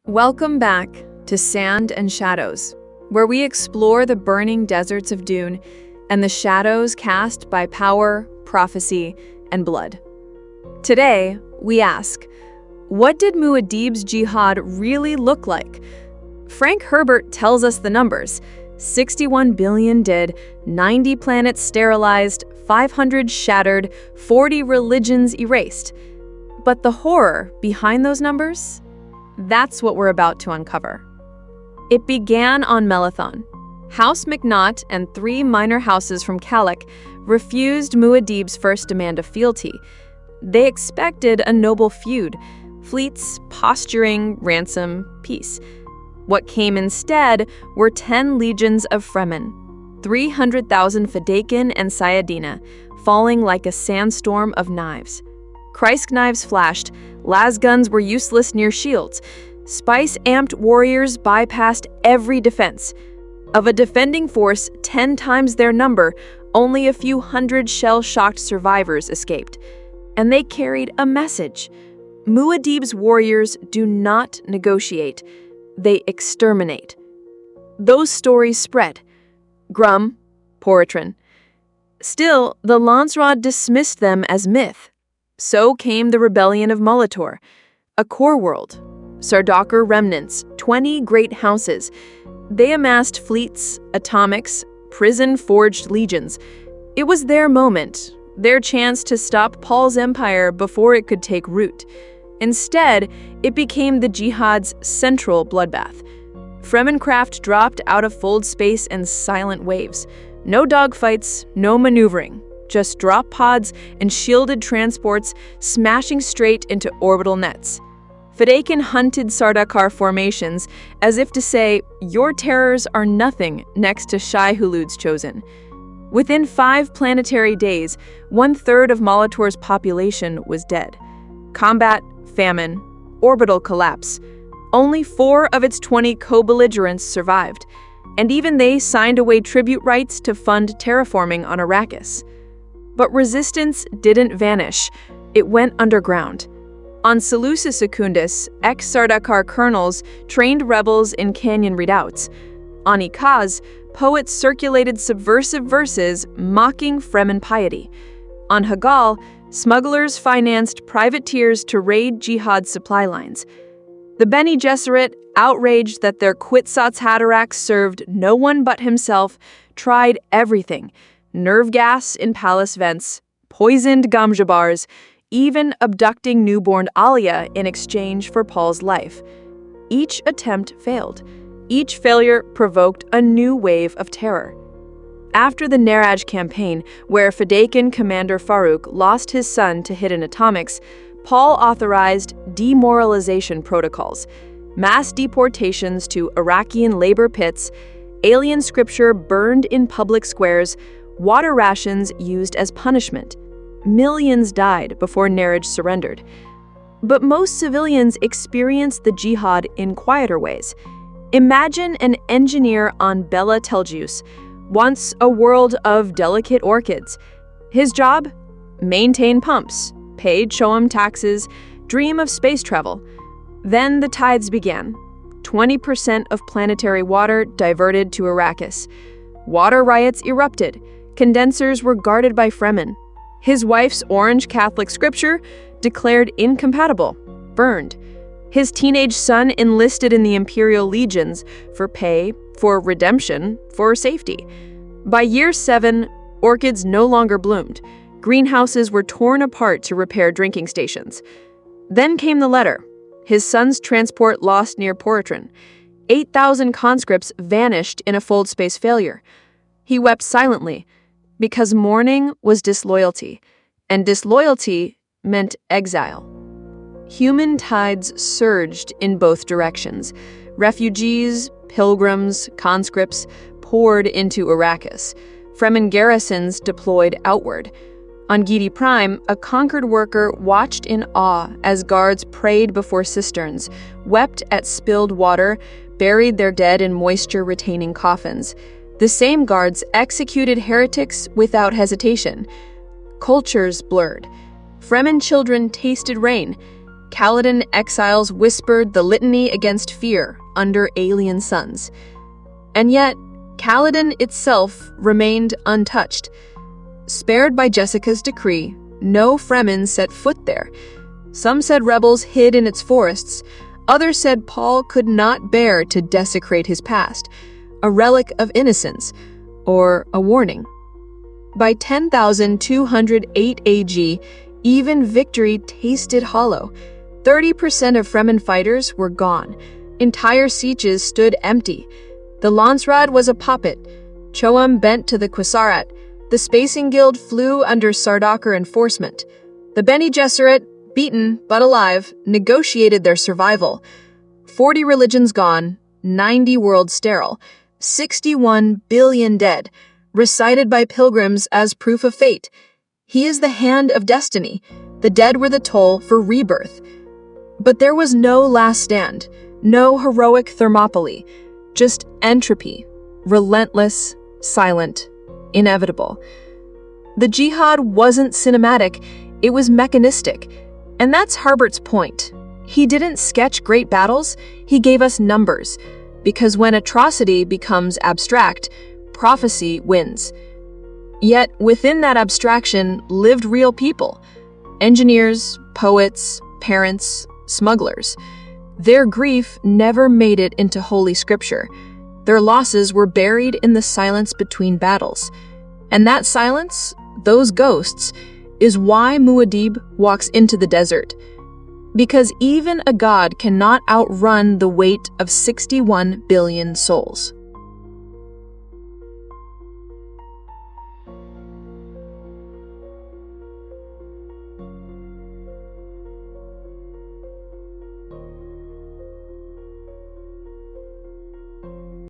Welcome back to Sand and Shadows, where we explore the burning deserts of Dune and the shadows cast by power, prophecy, and blood. Today, we ask, what did Muad'Dib's Jihad really look like? Frank Herbert tells us the numbers: 61 billion dead, 90 planets sterilized, 500 shattered, 40 religions erased. But the horror behind those numbers? That's what we're about to uncover. It began on Malathon. House McNaught and 3 minor houses from Calic refused Muad'Dib's first demand of fealty. They expected a noble feud: fleets, posturing, ransom, peace. What came instead were 10 legions of Fremen, 300,000 feyd-rautha and sayadina, falling like a sandstorm of knives. Kreisky knives flashed, las guns were useless near shields. Spice-amped warriors bypassed every defense. Of a defending force 10 times their number, only a few hundred shell-shocked survivors escaped. And they carried a message. Muad'Dib's warriors do not negotiate. They exterminate. Those stories spread. Grum, Poratrin. Still, the Landsraad dismissed them as myth. So came the rebellion of Molitor, a core world. Sardaukar remnants, 20 great houses. They amassed fleets, atomics, prison-forged legions. It was their moment, their chance to stop Paul's empire before it could take root. Instead, it became the Jihad's central bloodbath. Fremen craft dropped out of fold space in silent waves. No dogfights, no maneuvering. Just drop pods and shielded transports smashing straight into orbital nets. Feyd-rautha hunted Sardaukar formations as if to say, your terrors are nothing next to Shai Hulud's chosen. Within 5 planetary days, 1/3 of Molitor's population was dead. Combat, famine, orbital collapse. Only 4 of its 20 co-belligerents survived, and even they signed away tribute rights to fund terraforming on Arrakis. But resistance didn't vanish. It went underground. On Seleucus Secundus, ex-Sardaukar colonels trained rebels in canyon redoubts. On Ikaz, poets circulated subversive verses mocking Fremen piety. On Hagal, smugglers financed privateers to raid Jihad supply lines. The Bene Gesserit, outraged that their Kwisatz Haderach served no one but himself, tried everything: nerve gas in palace vents, poisoned gamja bars, even abducting newborn Alia in exchange for Paul's life. Each attempt failed. Each failure provoked a new wave of terror. After the Neraj campaign, where feyd-rautha commander Farouk lost his son to hidden atomics, Paul authorized demoralization protocols, mass deportations to Iraqian labor pits, alien scripture burned in public squares, water rations used as punishment. Millions died before Neraj surrendered. But most civilians experienced the Jihad in quieter ways. Imagine an engineer on Bela Teljus, once a world of delicate orchids. His job? Maintain pumps, pay Choam taxes, dream of space travel. Then the tides began. 20% of planetary water diverted to Arrakis. Water riots erupted. Condensers were guarded by Fremen. His wife's orange Catholic scripture declared incompatible, burned. His teenage son enlisted in the Imperial legions for pay, for redemption, for safety. By year 7, orchids no longer bloomed. Greenhouses were torn apart to repair drinking stations. Then came the letter. His son's transport lost near Poratrin. 8,000 conscripts vanished in a fold space failure. He wept silently, because mourning was disloyalty, and disloyalty meant exile. Human tides surged in both directions. Refugees, pilgrims, conscripts poured into Arrakis. Fremen garrisons deployed outward. On Giedi Prime, a conquered worker watched in awe as guards prayed before cisterns, wept at spilled water, buried their dead in moisture-retaining coffins. The same guards executed heretics without hesitation. Cultures blurred. Fremen children tasted rain. Caladan exiles whispered the litany against fear under alien suns. And yet, Caladan itself remained untouched. Spared by Jessica's decree, no Fremen set foot there. Some said rebels hid in its forests. Others said Paul could not bear to desecrate his past, a relic of innocence, or a warning. By 10,208 AG, even victory tasted hollow. 30% of Fremen fighters were gone. Entire sieges stood empty. The Landsraad was a puppet. Choam bent to the Qusarat. The Spacing Guild flew under Sardaukar enforcement. The Bene Gesserit, beaten but alive, negotiated their survival. 40 religions gone, 90 worlds sterile, 61 billion dead, recited by pilgrims as proof of fate. He is the hand of destiny. The dead were the toll for rebirth. But there was no last stand, no heroic Thermopylae, just entropy, relentless, silent, inevitable. The Jihad wasn't cinematic, it was mechanistic. And that's Herbert's point. He didn't sketch great battles, he gave us numbers. Because when atrocity becomes abstract, prophecy wins. Yet within that abstraction lived real people. Engineers, poets, parents, smugglers. Their grief never made it into Holy Scripture. Their losses were buried in the silence between battles. And that silence, those ghosts, is why Muad'Dib walks into the desert. Because even a god cannot outrun the weight of 61 billion souls.